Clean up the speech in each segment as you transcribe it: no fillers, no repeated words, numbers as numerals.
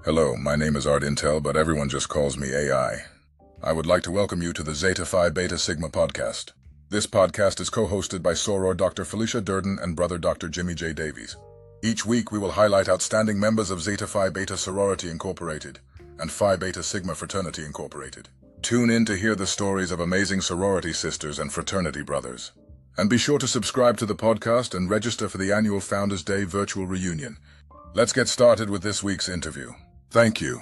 Hello, my name is Art Intel, but everyone just calls me AI. I would like to welcome you to the Zeta Phi Beta Sigma podcast. This podcast is co-hosted by soror Dr. Felicia Durden and brother Dr. Jimmy J. Davies. Each week we will highlight outstanding members of Zeta Phi Beta Sorority Incorporated and Phi Beta Sigma Fraternity Incorporated. Tune in to hear the stories of amazing sorority sisters and fraternity brothers. And be sure to subscribe to the podcast and register for the annual Founders Day virtual reunion. Let's get started with this week's interview. Thank you.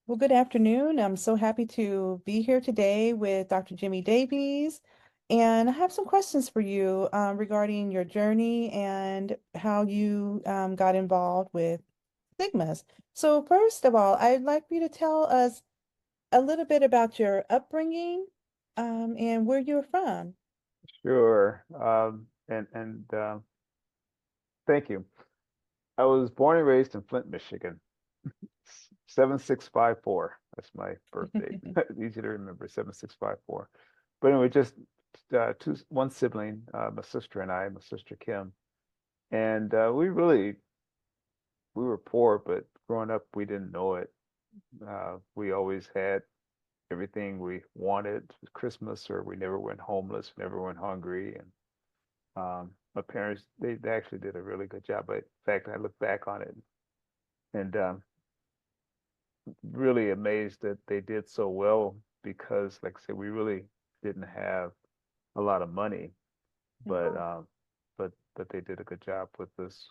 Well, good afternoon. I'm so happy to be here today with Dr. Jimmy Davies. And I have some questions for you regarding your journey and how you got involved with Sigmas. So first of all, I'd like for you to tell us a little bit about your upbringing and where you're from. Sure. And thank you. I was born and raised in Flint, Michigan. 7654. That's my birthday. Easy to remember, 7654. But anyway, just one sibling, my sister and I, my sister Kim. And we were poor, but growing up, we didn't know it. We always had everything we wanted. Christmas, or we never went homeless, never went hungry. And my parents, they actually did a really good job. But in fact, I look back on it and really amazed that they did so well because, like I said, we really didn't have a lot of money, but but they did a good job with this.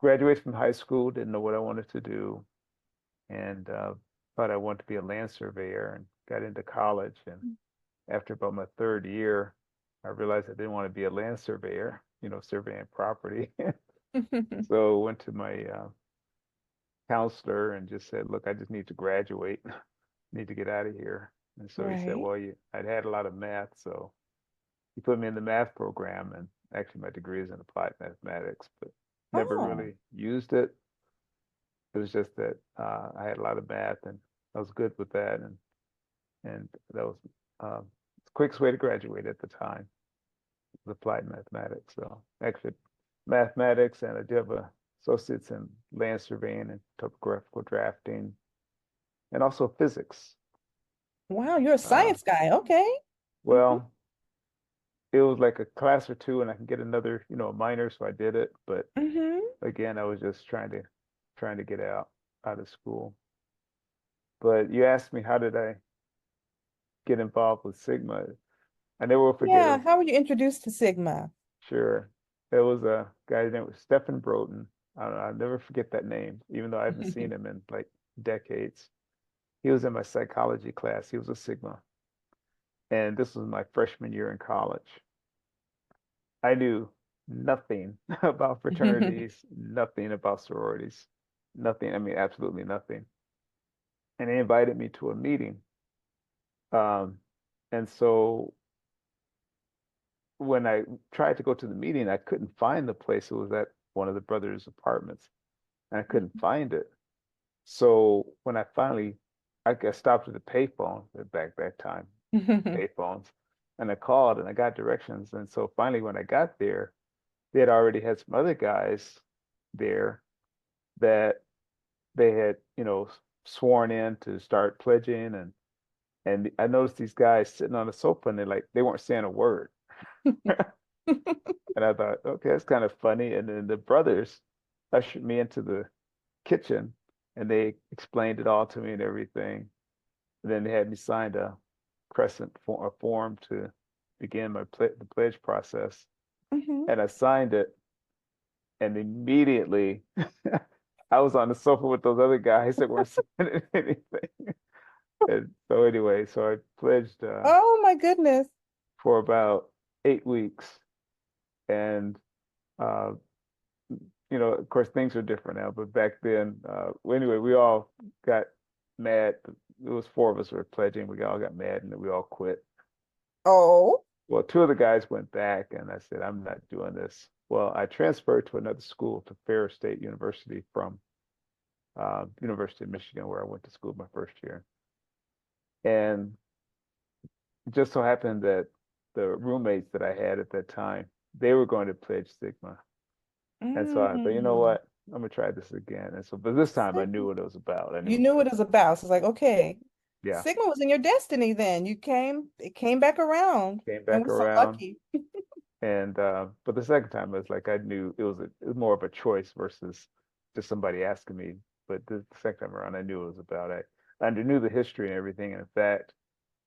Graduated from high school, didn't know what I wanted to do, and thought I wanted to be a land surveyor, and got into college. And after about my third year, I realized I didn't want to be a land surveyor, surveying property. So went to my counselor and just said, "Look, I just need to graduate, need to get out of here." And so he said, Right. "Well, I'd had a lot of math, so he put me in the math program." And actually, my degree is in applied mathematics, but never Oh, really used it. It was just that I had a lot of math, and I was good with that, and that was the quickest way to graduate at the time, was applied mathematics. So actually, mathematics, and I do have a associates in land surveying and topographical drafting, and also physics. wow, you're a Uh, science guy. Okay. Hmm. well, it was like a class or two, and I can get another, a minor, so I did it. But Hmm. again, I was just trying to get out of school. But you asked me, how did I get involved with Sigma? I never will forget Yeah, it. how were you introduced to Sigma? Sure, there was a guy named Stephen Broughton. I don't know, I'll never forget that name, even though I haven't seen him in like decades. He was in my psychology class. He was a Sigma, and this was my freshman year in college. I knew nothing about fraternities, nothing about sororities, nothing. I mean, absolutely nothing. And they invited me to a meeting. Um, and so when I tried to go to the meeting, I couldn't find the place. It was at one of the brothers' apartments, and I couldn't find it. So when I got stopped at the payphone back that time, payphones, and I called and I got directions. And so finally, when I got there, they had already had some other guys there that they had, sworn in to start pledging. And I noticed these guys sitting on the sofa, and they weren't saying a word. And I thought, okay, that's kind of funny. And then the brothers ushered me into the kitchen, and they explained it all to me and everything. And then they had me sign a form to begin the pledge process. Hmm. And I signed it, and immediately I was on the sofa with those other guys that weren't saying anything. And so anyway, so I pledged Oh my goodness. for about 8 weeks, and uh, of course, things are different now, but back then, well, anyway, we all got mad. It was four of us who were pledging. We all got mad, and then we all quit. Oh. Well, two of the guys went back, and I said, "I'm not doing this." Well, I transferred to another school, to Ferris State University, from University of Michigan, where I went to school my first year. And it just so happened that the roommates that I had at that time, they were going to pledge Sigma. And so I thought, you know Mm. what? I'm gonna try this again. And so, but this time I knew Sigma. what it was about. I knew You what knew it what was. it was about. So it's like, okay, Yeah, Sigma was in your destiny then. It came back around, came and back we're so around. lucky. And but the second time it was like I knew it was more of a choice versus just somebody asking me. But the second time around, I knew it was about it. I knew the history and everything. And in fact,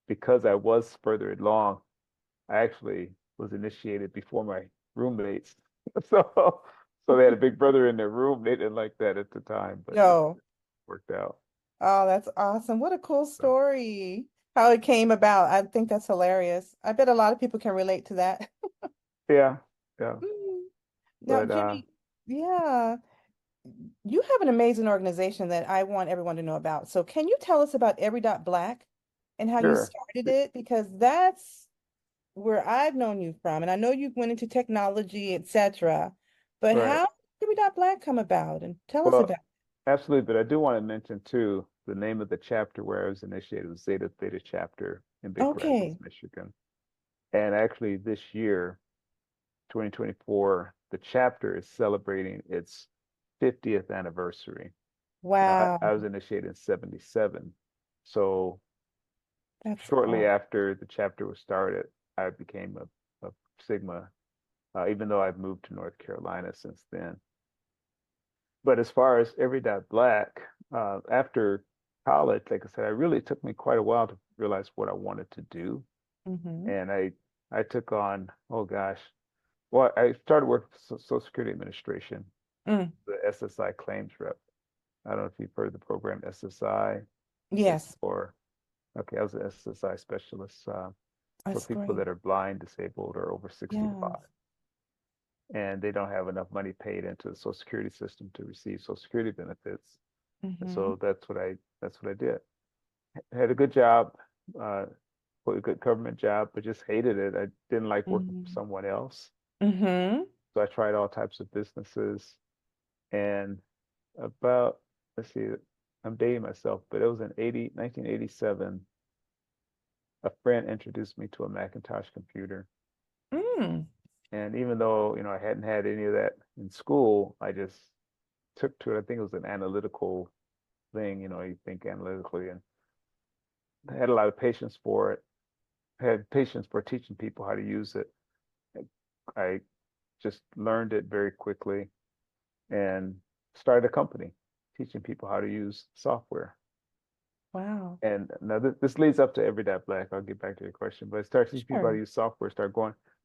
because I was further along, I actually was initiated before my roommates. So so they had a big brother in their room. They didn't like that at the time, but it Yo, worked out. oh, that's awesome. What a cool So story. How it came about. I think that's hilarious. I bet a lot of people can relate to that. yeah, yeah. Mm. Now, But Jimmy, yeah, you have an amazing organization that I want everyone to know about. So can you tell us about Every Dot Black and how you sure. started it? Because that's where I've known you from. And I know you went into technology, etc. But Right. how did Every Dot Black come about? And tell us Well, about absolutely. But I do want to mention too the name of the chapter where I was initiated was Zeta Theta chapter in it. Big Rapids, Okay. Michigan. And actually this year, 2024, the chapter is celebrating its 50th anniversary. Now, Wow. I was initiated in 77. So That's shortly all. after the chapter was started, I became a Sigma, even though I've moved to North Carolina since then. But as far as Every Dot Black, after college, like I said, it really took me quite a while to realize what I wanted to do. Mm-hmm. And I took on, oh gosh, well, I started working for Social Security Administration, Mm. the SSI claims rep. I don't know if you've heard of the program SSI. It's Yes, for, okay, I was an SSI specialist for that's people great. that are blind, disabled, or over Yes. 65. And they don't have enough money paid into the Social Security system to receive Social Security benefits. And Mm-hmm. so that's what I did. Had a good job, uh, a good government job, but just hated it. I didn't like working for Mm-hmm. someone else. Mm-hmm. So I tried all types of businesses. And about, let's see, I'm dating myself, but it was in 1987. A friend introduced me to a Macintosh computer. Mm. And even though, I hadn't had any of that in school, I just took to it. I think it was an analytical thing, you think analytically, and I had a lot of patience for it. I had patience for teaching people how to use it. I just learned it very quickly and started a company teaching people how to use software. Wow. And now this leads up to Every Dot Black. I'll get back to your question, but start teaching people how to Sure. use software.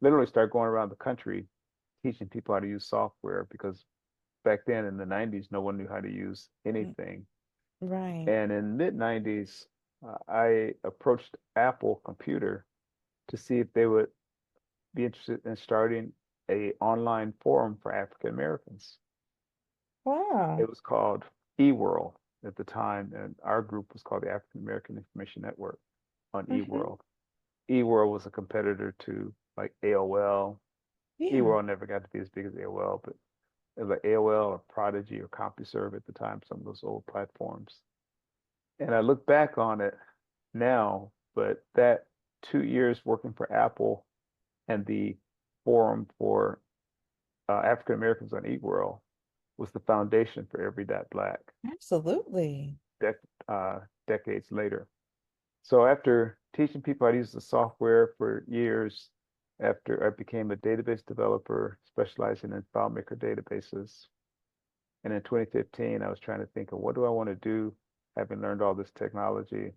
Literally start going around the country teaching people how to use software because back then in the 90s, no one knew how to use Mm. anything. Right. And in mid 90s, I approached Apple Computer to see if they would be interested in starting a online forum for African Americans. It Wow. was called eWorld at the time, and our group was called the African American Information Network on Mm-hmm. eWorld. eWorld was a competitor to like AOL. Yeah. eWorld never got to be as big as AOL, but it was like AOL or Prodigy or CompuServe at the time, some of those old platforms. And I look back on it now, but that 2 years working for Apple and the forum for African Americans on eWorld was the foundation for Every Dot Black Absolutely. dec decades later. So after teaching people how to use the software for years, after I became a database developer specializing in FileMaker databases, and in 2015, I was trying to think of what do I want to do, having learned all this technology.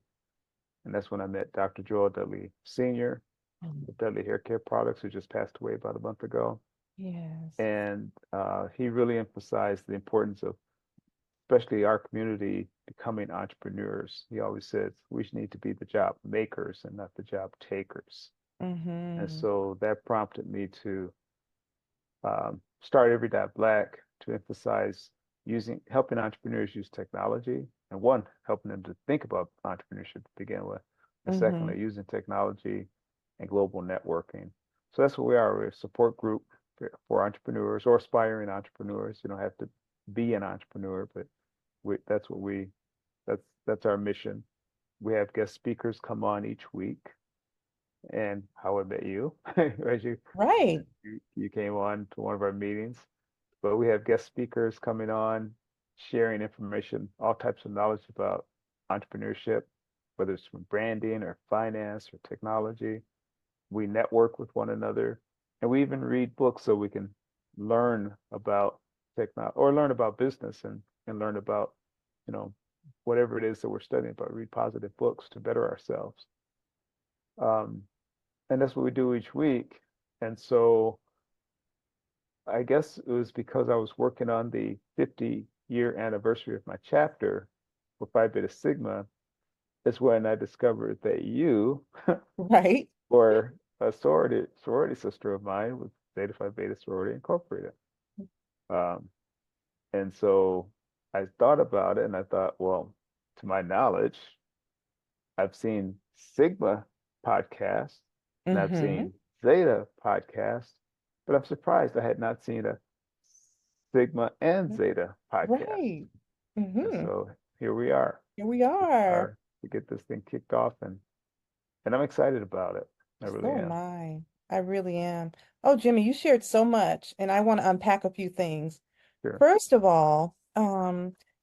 And that's when I met Dr. Joel Dudley Sr. Mm. of Dudley Hair Care Products, who just passed away about a month ago. Yes. And he really emphasized the importance of, especially our community, becoming entrepreneurs. He always says we need to be the job makers and not the job takers. And Mm-hmm. so that prompted me to start Every Dot Black to emphasize helping entrepreneurs use technology, and one, helping them to think about entrepreneurship to begin with, and Mm-hmm. secondly, using technology and global networking. So that's what we are. We're a support group for entrepreneurs or aspiring entrepreneurs. You don't have to be an entrepreneur, but that's what that's our mission. We have guest speakers come on each week, and how I met you, as Right. you came on to one of our meetings. but we have guest speakers coming on, sharing information, all types of knowledge about entrepreneurship, whether it's from branding or finance or technology. We network with one another, and we even read books so we can learn about technology or learn about business and learn about, you know, whatever it is that we're studying about, read positive books to better ourselves. Um, and that's what we do each week. And so I guess it was because I was working on the 50-year anniversary of my chapter for Phi Beta Sigma, is when I discovered that you Right. were a sorority sister of mine with Zeta Phi Beta Sorority Incorporated. Um, and so I thought about it and I thought, well, to my knowledge, I've seen Sigma podcasts and I've Mm-hmm. seen Zeta podcasts, but I'm surprised I had not seen a Sigma and Zeta podcast. Right. And Mm-hmm. so here we are. Here we We are. are to get this thing kicked off, and I'm excited about it. I really So am am. I. I really am. Oh, Jimmy, you shared so much, and I want to unpack a few things. Sure. First of all,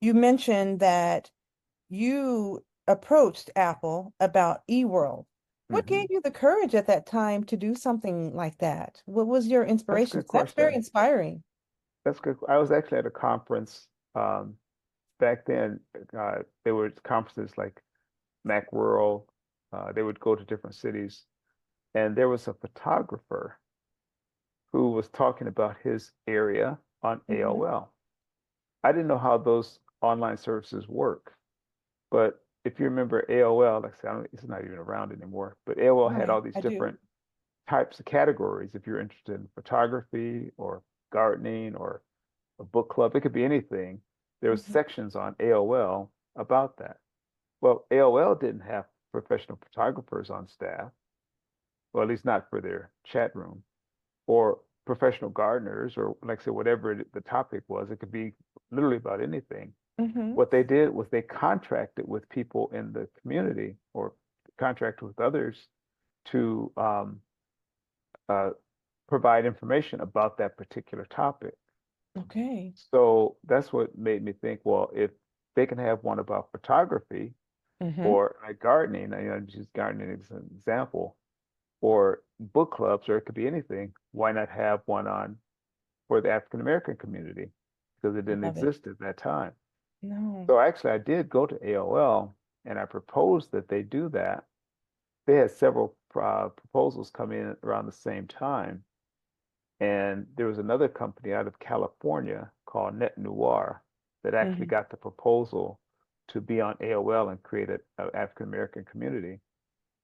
you mentioned that you approached Apple about eWorld. What Hmm. gave you the courage at that time to do something like that? What was your That's a inspiration? good 'Cause that's very question. inspiring. That's good. I was actually at a conference back then. There were conferences like Macworld. They would go to different cities, and there was a photographer who was talking about his area on Mm-hmm. AOL. I didn't know how those online services work, but if you remember AOL, like I said, I don't, it's not even around anymore, but AOL had all Right, these I do. different types of categories. If you're interested in photography or gardening or a book club, it could be anything. There were Mm-hmm. sections on AOL about that. Well, AOL didn't have professional photographers on staff, well, at least not for their chat room, or professional gardeners, or like I said, whatever the topic was. It could be literally about anything. Mm-hmm. What they did was they contracted with people in the community or contracted with others to uh, provide information about that particular topic. Okay. So that's what made me think, well, if they can have one about photography Mm-hmm. or like gardening, just gardening as an example, or book clubs, or it could be anything, why not have one on for the African American community? Because it didn't Love it. exist at that time. No. So actually, I did go to AOL and I proposed that they do that. They had several proposals come in around the same time. And there was another company out of California called Net Noir that actually Mm-hmm. got the proposal to be on AOL and create an African American community.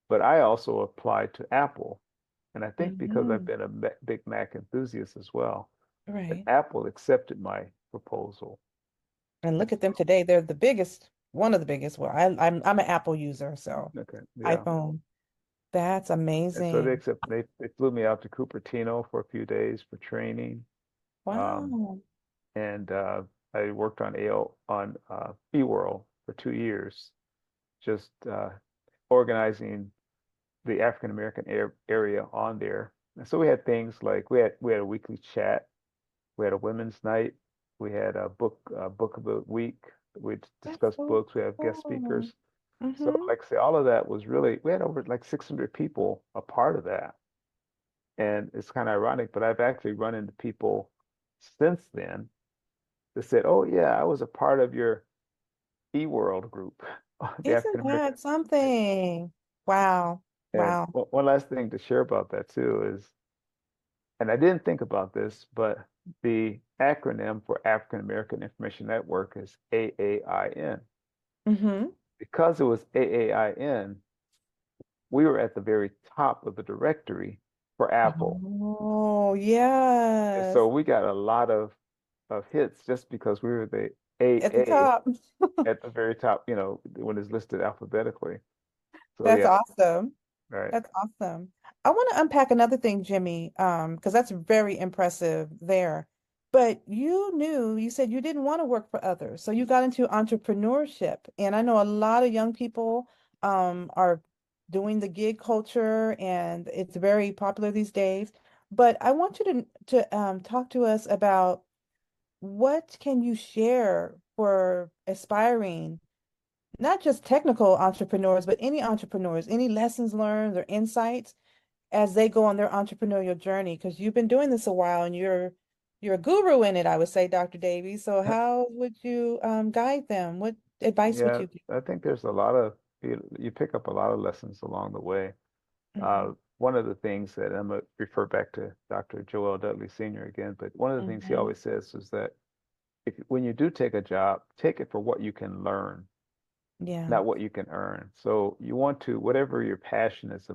But I also applied to Apple. And I think because I've Mm-hmm. been a big Mac enthusiast as well, that Right. Apple accepted my proposal. And And look at them today. They're the biggest, one of the biggest. Well, I'm an Apple user, so okay, yeah. iPhone. That's And so amazing. they flew me out to Cupertino for a few days for training. Um, Wow. and I worked on AO on eWorld for 2 years, just organizing the African American area on there. And so we had things like we had a weekly chat, we had a women's night, we had a book of the week. We That's discussed so books. We have guest cool. speakers. So Mm-hmm. like I say, all of that was really we had over like 600 people a part of that. And it's kind of ironic, but I've actually run into people since then that said, "Oh yeah, I was a part of your eWorld group, the African Isn't American." that something? Wow. And Wow. one last thing to share about that too is, and I didn't think about this, but the acronym for African American Information Network is AAIN. Mm-hmm. Because it was AAIN, we were at the very top of the directory for Apple. Oh, And yes. so we got a lot of hits just because we were the At the AA top. at the very top, when it's listed alphabetically. So That's yeah, awesome. right. That's awesome. I want to unpack another thing, Jimmy, because that's very impressive there. But you said you didn't want to work for others, so you got into entrepreneurship. And I know a lot of young people are doing the gig culture, and it's very popular these days. But I want you to talk to us about what can you share for aspiring, not just technical entrepreneurs, but any entrepreneurs, any lessons learned or insights as they go on their entrepreneurial journey? Because you've been doing this a while and you're a guru in it, I would say, Dr. Davies. So how would you guide them? What advice would Yeah, you give? I think there's a lot of you pick up a lot of lessons along the way. Hmm. One of the things that I'm gonna refer back to Dr. Joel Dudley Sr. again, but one of the things he Hmm. always says is that if when you do take a job, take it for what you can learn, Yeah. not what you can earn. So you want to, whatever your passion is,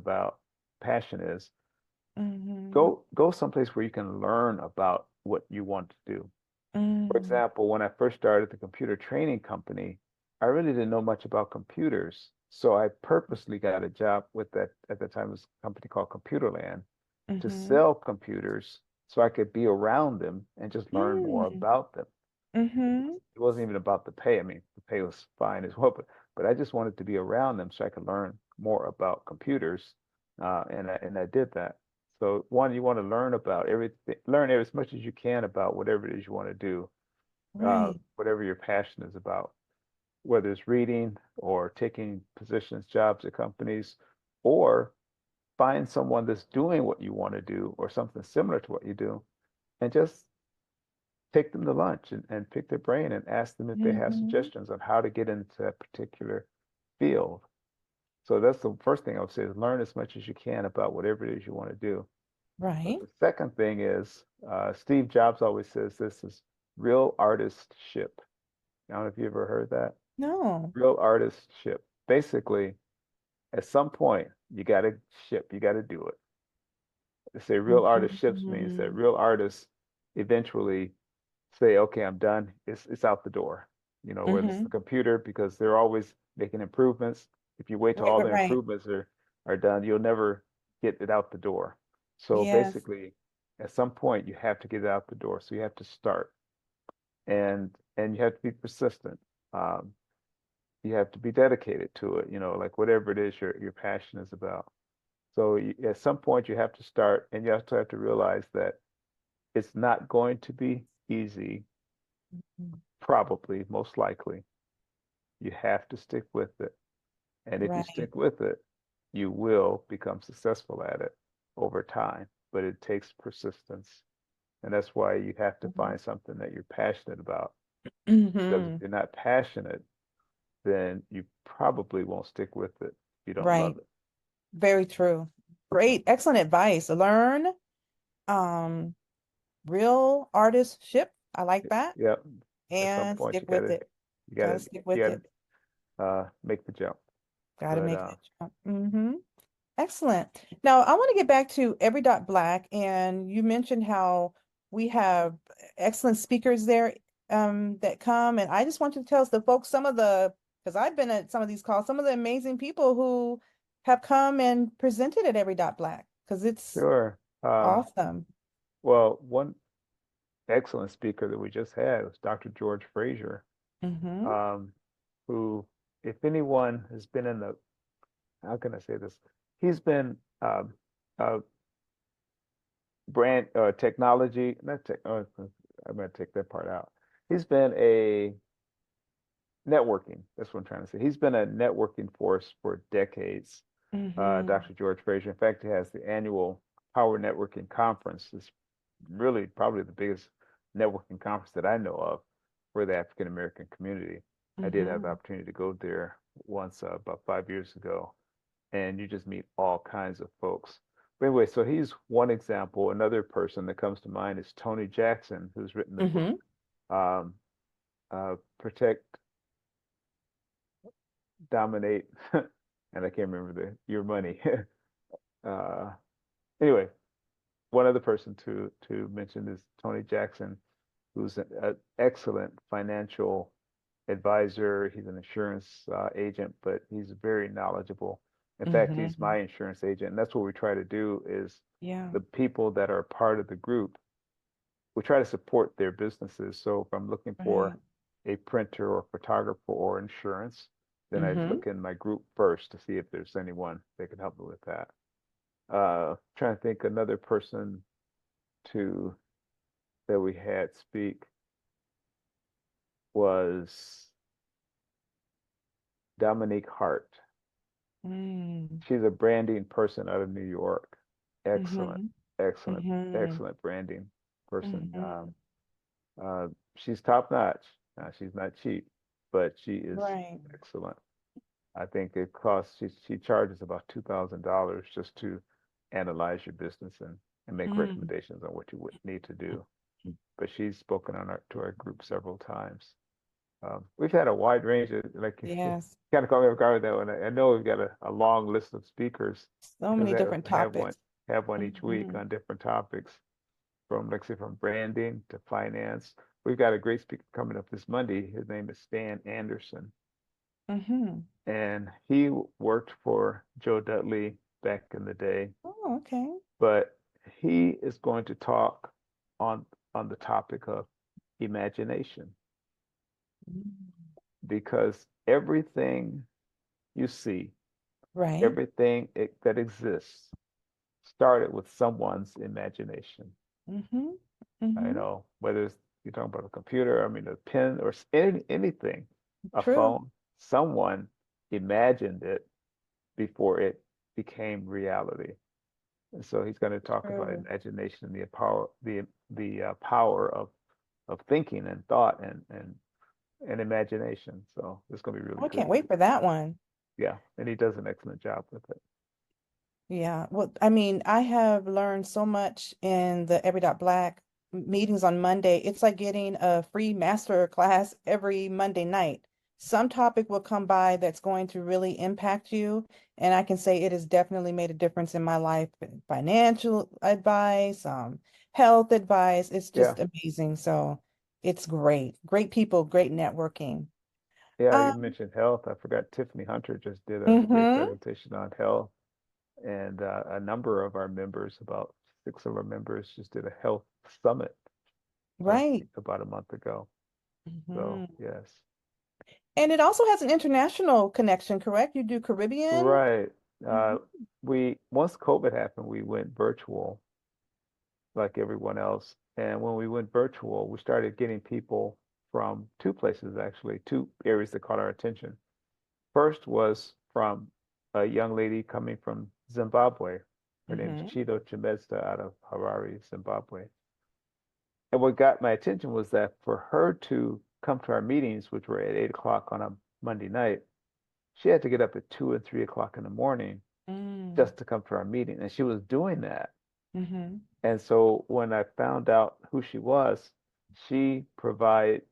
Hmm. go someplace where you can learn about what you want to do. For Mm. example, when I first started the computer training company, I really didn't know much about computers. So I purposely got a job with that at the time it was a company called Computerland to Hmm. sell computers so I could be around them and just learn more Mm. about them. Hmm. It wasn't even about the pay. I mean, the pay was fine as well, but I just wanted to be around them so I could learn more about computers, and I did that. So one, you want to learn about everything, learn as much as you can about whatever it is you want to do, Right. whatever your passion is about, whether it's reading or taking positions, jobs at companies, or find someone that's doing what you want to do or something similar to what you do, and just take them to lunch and pick their brain and ask them if they have Hmm. suggestions on how to get into that particular field. So that's the first thing I would say is learn as much as you can about whatever it is you want to do. Right. The second thing is Steve Jobs always says this is real artistship. I don't know if you ever heard that. No. Real artistship. Basically, at some point, you got to ship, you got to do it. They say real artistships means that Hmm. real artists eventually say, okay, I'm done. It's out the door. You know, whether it's the Hmm. computer, because they're always making improvements. If you wait till Right, all right, the right. improvements are done, you'll never get it out the door. So Yes. basically, at some point, you have to get it out the door. So you have to start, and you have to be persistent. Um, you have to be dedicated to it. You know, like whatever it is your passion is about. So at some point, you have to start, and you also have to realize that it's not going to be easy. Mhm. Probably, most likely. You have to stick with it. And if you Right. stick with it, you will become successful at it over time. But it takes persistence. And that's why you have to find something that you're passionate about. Because if Hmm. you're not passionate, then you probably won't stick with it if you don't love Right. it. Very true. Great. Excellent advice. Learn, um, real artistship. I like that. Yep. At some And point stick with it. you Gotta gotta stick you with it. gotta make the jump. Gotta But make that jump. Excellent. Now, I want to get back to Every Dot Black, and you mentioned how we have excellent speakers there that come, and I just want you to tell us the folks some of the, because I've been at some of these calls, some of the amazing people who have come and presented at Every Dot Black, because it's sure. awesome. Well, one excellent speaker that we just had was Dr. George Frazier, Mm-hmm. um, who, if anyone has been in the, how can I say this? He's been uh, brand technology, not tech. I'm going to take that part out. He's been a networking. That's what I'm trying to say. He's been a networking force for decades. Mm-hmm. Dr. George Frazier. In fact, he has the annual Power Networking Conference. It's really probably the biggest networking conference that I know of for the African American community. I did have the Mm-hmm. opportunity to go there once about 5 years ago, and you just meet all kinds of folks. But anyway, so he's one example. Another person that comes to mind is Tony Jackson, who's written the book Mm-hmm. um, Protect, Dominate, and I can't remember your money. uh, anyway, one other person to mention is Tony Jackson, who's an excellent financial advisor. He's an insurance agent, but he's very knowledgeable. In fact, he's Mm-hmm. my insurance agent, and that's what we try to do is Yeah. the people that are part of the group, we try to support their businesses. So if I'm looking Right. for a printer or photographer or insurance, then I Mm-hmm. look in my group first to see if there's anyone that can help me with that. Trying to think another person to that we had speak. was Dominique Hart. Mm. She's a branding person out of New York. Excellent, Mm-hmm. excellent, Mm-hmm. excellent branding person. Mm-hmm. Uh, she's top notch. She's not cheap, but she is Right. excellent. I think it costs, she charges about $2,000 just to analyze your business and make Mm. recommendations on what you would need to do. But she's spoken on to our group several times. We've had a wide range of, like, Yes. kind of caught me off guard with that one. I know we've got a long list of speakers So because many we different topics. have one each week Mm-hmm. on different topics, from, like I say, from branding to finance. We've got a great speaker coming up this Monday. His name is Stan Anderson, Mm-hmm. and he worked for Joe Dudley back in the day, Oh, okay. but he is going to talk on the topic of imagination, Mm. because everything you see, Right. everything that exists started with someone's imagination. Mm-hmm. I Mm-hmm. know, whether it's, you're talking about a computer, I mean, a pen, or anything, a True. phone, someone imagined it before it became reality. And so he's going to talk about True. imagination and the power of thinking and thought and imagination. So it's going to be really Oh, I good. can't wait for that one. Yeah, and he does an excellent job with it. Yeah. Well, I mean, I have learned so much in the Every Dot Black meetings on Monday. It's like getting a free master class every Monday night. Some topic will come by that's going to really impact you. And I can say it has definitely made a difference in my life. Financial advice, health advice. It's Yeah, just amazing. So it's great. Great people, great networking. yeah. You Um, mentioned health. I forgot Tiffany Hunter just did a great mhm. presentation on health, and a number of our members, about 6 of our members, just did a health summit Right. about a month ago. So Mhm. yes, And it also has an international connection, correct? You do Caribbean? right. Mhm. We once COVID happened, we went virtual like everyone else. And when we went virtual, we started getting people from two places, actually, two areas that caught our attention. First was from a young lady coming from Zimbabwe. Her name is Mhm. Chido Chimezda, out of Harare, Zimbabwe. And what got my attention was that for her to come to our meetings, which were at 8 o'clock on a Monday night, she had to get up at 2 and 3 o'clock in the morning Mm. just to come to our meeting. And she was doing that. Mhm. And so when I found out who she was, she provided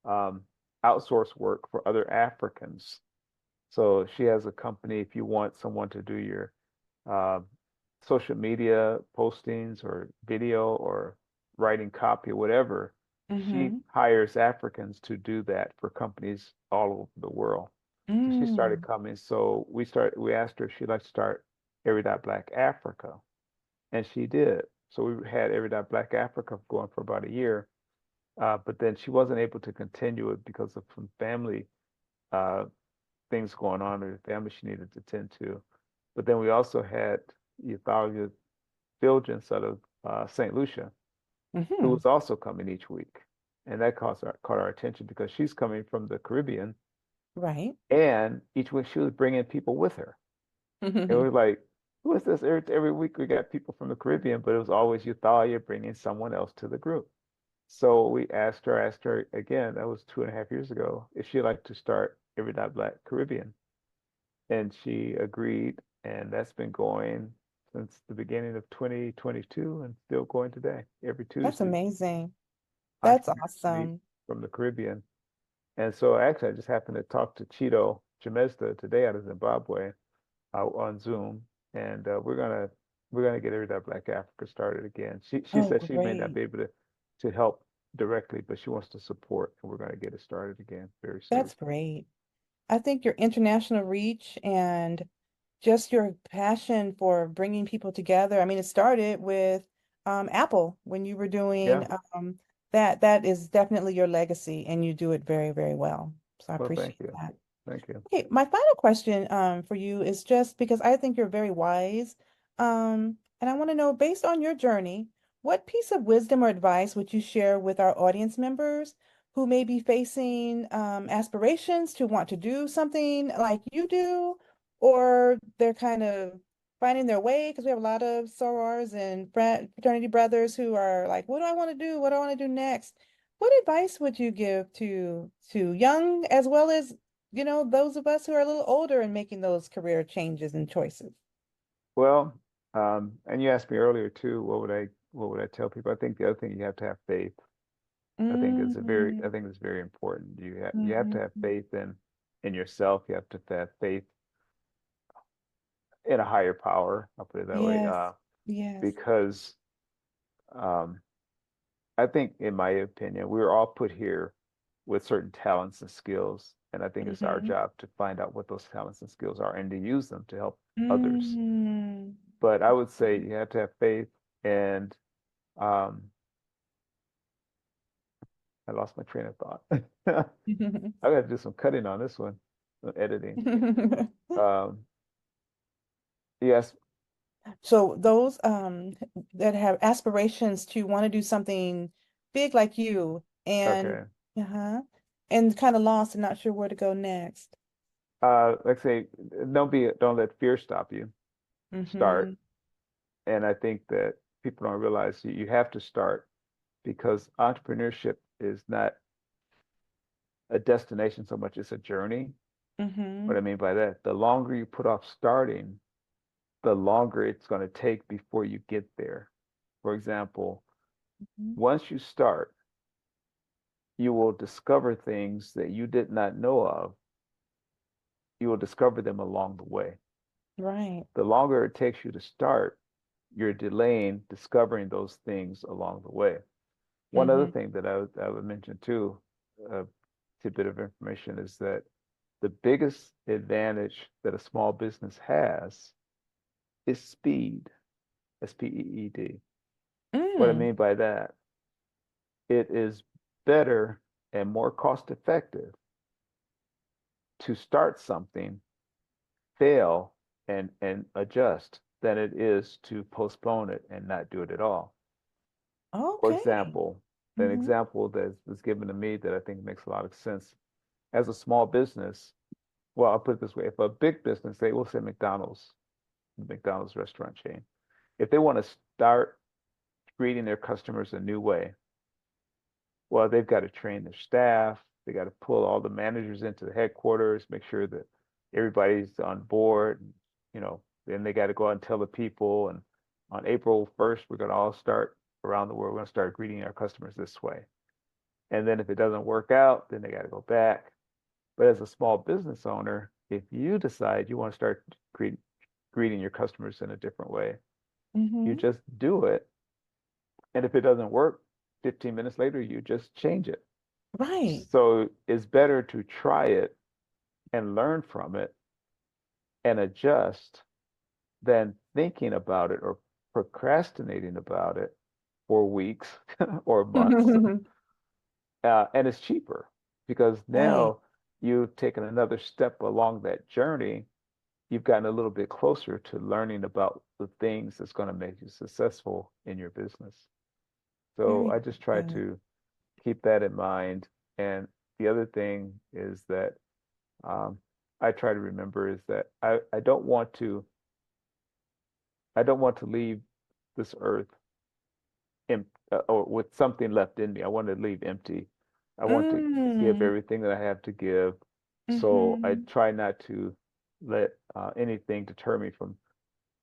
um, outsource work for other Africans. So she has a company. If you want someone to do your uh, social media postings or video or writing copy or whatever, she Mhm. hires Africans to do that for companies all over the world. So she started Mm. coming. So we asked her if she'd like to start Every Dot Black Africa, and she did. So we had Every Dot Black Africa going for about a year, but then she wasn't able to continue it because of some family uh, things going on in her family she needed to tend to. But then we also had Euthalia Filgens out of St. Lucia, who Mhm. was also coming each week. And that caught our attention because she's coming from the Caribbean, Right. and each week she was bringing people with her. And we Mhm. were like, who is this? Every week we got people from the Caribbean, but it was always Euthalia bringing someone else to the group. So we asked her again, that was 2.5 years ago, if she'd like to start Every Dot Black Caribbean. And she agreed, and that's been going since the beginning of 2022 and still going today. Every That's Tuesday, amazing. That's entrepreneurs meet awesome. from the Caribbean. And so actually, I just happened to talk to Chido Chimezda today out of Zimbabwe on Zoom, and we're gonna get Every Dot Black Africa started again. She Oh, said she may not great. be able to help directly, but she wants to support, and we're gonna get it started again very soon. That's great. I think your international reach and just your passion for bringing people together. I mean, it started with Apple when you were Yeah. doing that. That is definitely your legacy, and you do it very, very well. So I Well, thank appreciate you. that. Thank you. Okay, my final question for you is just because I think you're very wise. And I want to know, based on your journey, what piece of wisdom or advice would you share with our audience members who may be facing aspirations to want to do something like you do, or they're kind of finding their way because we have a lot of sorors and fraternity brothers who are like, what do I want to do? What do I want to do next? What advice would you give to young as well as, those of us who are a little older and making those career changes and choices? Well, and you asked me earlier too, what would I tell people? I think the other thing, you have to have faith. Mm-hmm. I think it's very important. You have to have Mm-hmm. faith in yourself. You have to have faith in a higher power. I'll put it that way. Yes. Yes. Because um, I think, in my opinion, we were all put here with certain talents and skills, and I think it's our Mm-hmm. job to find out what those talents and skills are and to use them to help others. Mm-hmm. But I would say you have to have faith, and um, I lost my train of thought. I got to do some cutting on this one, some editing. Um, yes, So those that have aspirations to want to do something big like you and okay. uh-huh and kind of lost and not sure where to go next. Like I say, don't let fear stop you. Mm-hmm. Start. And I think that people don't realize you have to start, because entrepreneurship is not a destination so much, it's a journey. Mm-hmm. What I mean by that, the longer you put off starting, the longer it's going to take before you get there. For example, once you start, you will discover things that you did not know of. You will discover them along the way. Right. The longer it takes you to start, you're delaying discovering those things along the way. One other Mm-hmm. thing that I would mention too, a tidbit of information, is that the biggest advantage that a small business has is speed, SPEED. What I Mm. mean by that, it is better and more cost effective to start something, fail, and adjust than it is to postpone it and not do it at all. For Okay. example, an Mm-hmm. example that was given to me that I think makes a lot of sense. As a small business, well, I'll put it this way: if a big business, they will say McDonald's, the McDonald's restaurant chain, if they want to start greeting their customers a new way, well, they've got to train their staff. They got to pull all the managers into the headquarters, make sure that everybody's on board. Then they got to go out and tell the people. And on April 1st, we're going to all start around the world. We're going to start greeting our customers this way. And then if it doesn't work out, then they got to go back. But as a small business owner, if you decide you want to start greeting your customers in a different way, you Mm-hmm. just do it. And if it doesn't work, 15 minutes later, you just change it. Right. So it's better to try it and learn from it and adjust than thinking about it or procrastinating about it for weeks or months. And it's cheaper because Right. now you've taken another step along that journey. You've gotten a little bit closer to learning about the things that's going to make you successful in your business. So Very I just try good. to keep that in mind. And the other thing is that um, I try to remember is that I don't want to leave this earth or with something left in me. I want to leave empty. I want to give Mm. everything that I have to give. So I Mm-hmm. try not to let anything deter me from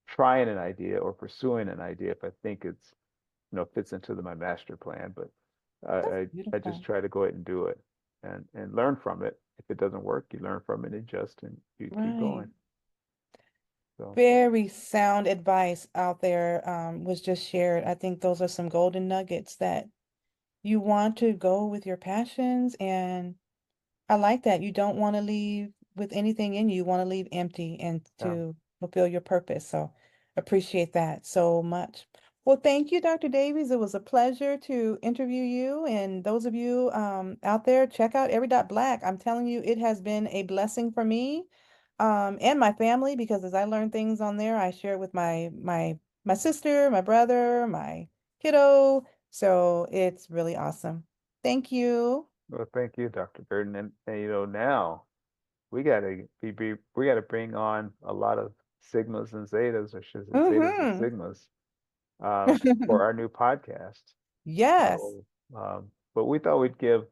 trying an idea or pursuing an idea if I think it's, fits into my master plan. But That's I just beautiful. try to go ahead and do it and learn from it. If it doesn't work, you learn from it, adjust, and you keep Right. going. So Very sound advice out there was just shared. I think those are some golden nuggets that you want to go with your passions, and I like that. You don't want to leave with anything in you. You want to leave empty and yeah, to fulfill your purpose. So appreciate that so much. Well, thank you, Dr. Davies. It was a pleasure to interview you. And those of you out there, check out Every Dot Black. I'm telling you, it has been a blessing for me and my family because as I learn things on there, I share it with my sister, my brother, my kiddo. So it's really awesome. Thank you. Well, thank you, Dr. Burden. And now we gotta bring on a lot of sigmas and zetas, or should I say zetas and Mm-hmm. sigmas, for our new podcast. Yes. So, but we thought we'd give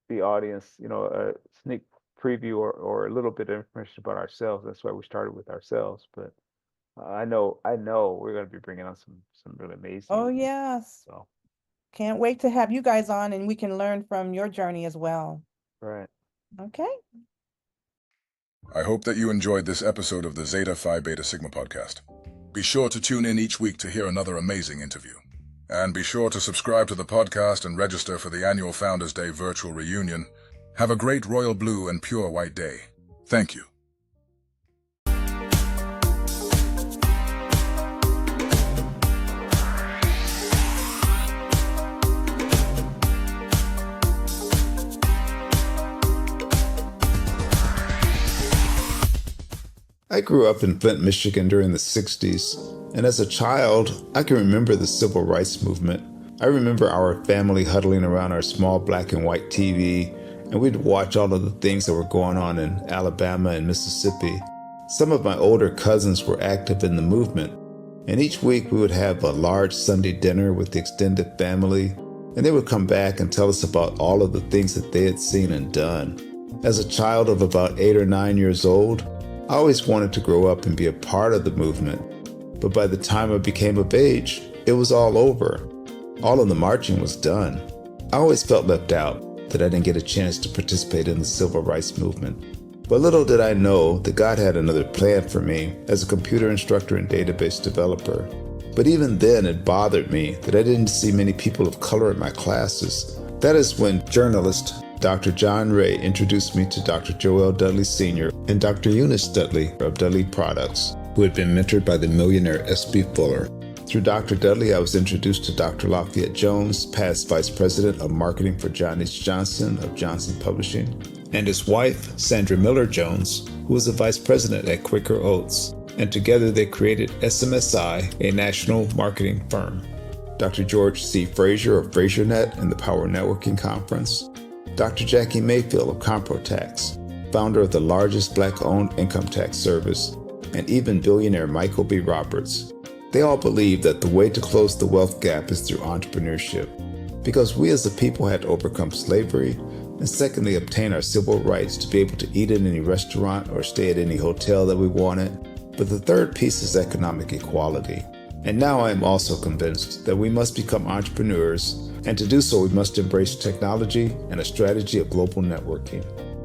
the audience, a sneak preview or a little bit of information about ourselves. That's why we started with ourselves. But I know we're going to be bringing on some really amazing Oh, ones. yes. So, Can't wait to have you guys on and we can learn from your journey as well. right. Okay. I hope that you enjoyed this episode of the Zeta Phi Beta Sigma podcast. Be sure to tune in each week to hear another amazing interview. And be sure to subscribe to the podcast and register for the annual Founders Day virtual reunion. Have a great royal blue and pure white day. Thank you. I grew up in Flint, Michigan during the 60s, and as a child, I can remember the civil rights movement. I remember our family huddling around our small black and white TV, and we'd watch all of the things that were going on in Alabama and Mississippi. Some of my older cousins were active in the movement, and each week we would have a large Sunday dinner with the extended family, and they would come back and tell us about all of the things that they had seen and done. As a child of about 8 or 9 years old, I always wanted to grow up and be a part of the movement, but by the time I became of age, it was all over. All of the marching was done. I always felt left out, that I didn't get a chance to participate in the civil rights movement. But little did I know that God had another plan for me as a computer instructor and database developer. But even then, it bothered me that I didn't see many people of color in my classes. That is when journalist Dr. John Ray introduced me to Dr. Joel Dudley Sr. and Dr. Eunice Dudley of Dudley Products, who had been mentored by the millionaire S.B. Fuller. Through Dr. Dudley, I was introduced to Dr. Lafayette Jones, past Vice President of Marketing for John H. Johnson of Johnson Publishing, and his wife, Sandra Miller Jones, who was a Vice President at Quaker Oats, and together they created SMSI, a national marketing firm. Dr. George C. Frazier of FrazierNet and the Power Networking Conference, Dr. Jackie Mayfield of ComproTax, founder of the largest Black-owned income tax service, and even billionaire Michael B. Roberts. They all believe that the way to close the wealth gap is through entrepreneurship, because we as a people had to overcome slavery, and secondly, obtain our civil rights to be able to eat in any restaurant or stay at any hotel that we wanted. But the third piece is economic equality. And now I am also convinced that we must become entrepreneurs, and to do so we must embrace technology and a strategy of global networking.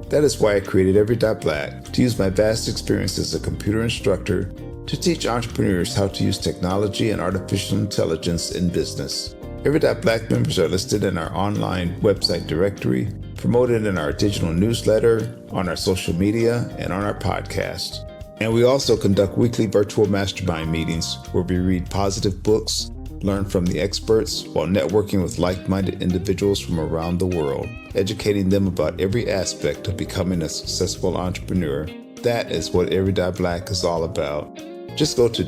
That is why I created Every.Black, to use my vast experience as a computer instructor to teach entrepreneurs how to use technology and artificial intelligence in business. Every.Black members are listed in our online website directory, promoted in our digital newsletter, on our social media, and on our podcast. And we also conduct weekly virtual mastermind meetings where we read positive books, learn from the experts, while networking with like-minded individuals from around the world, educating them about every aspect of becoming a successful entrepreneur. That is what Every.Black is all about. Just go to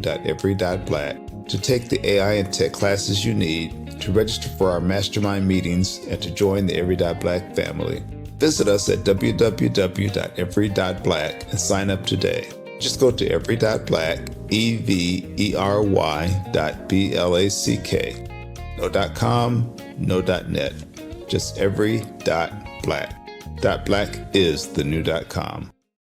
www.every.black to take the AI and tech classes you need, to register for our mastermind meetings, and to join the Every.Black family. Visit us at www.every.black and sign up today. Just go to every.black, every.black. No .com, no .net. Just every.black. .black is the new .com.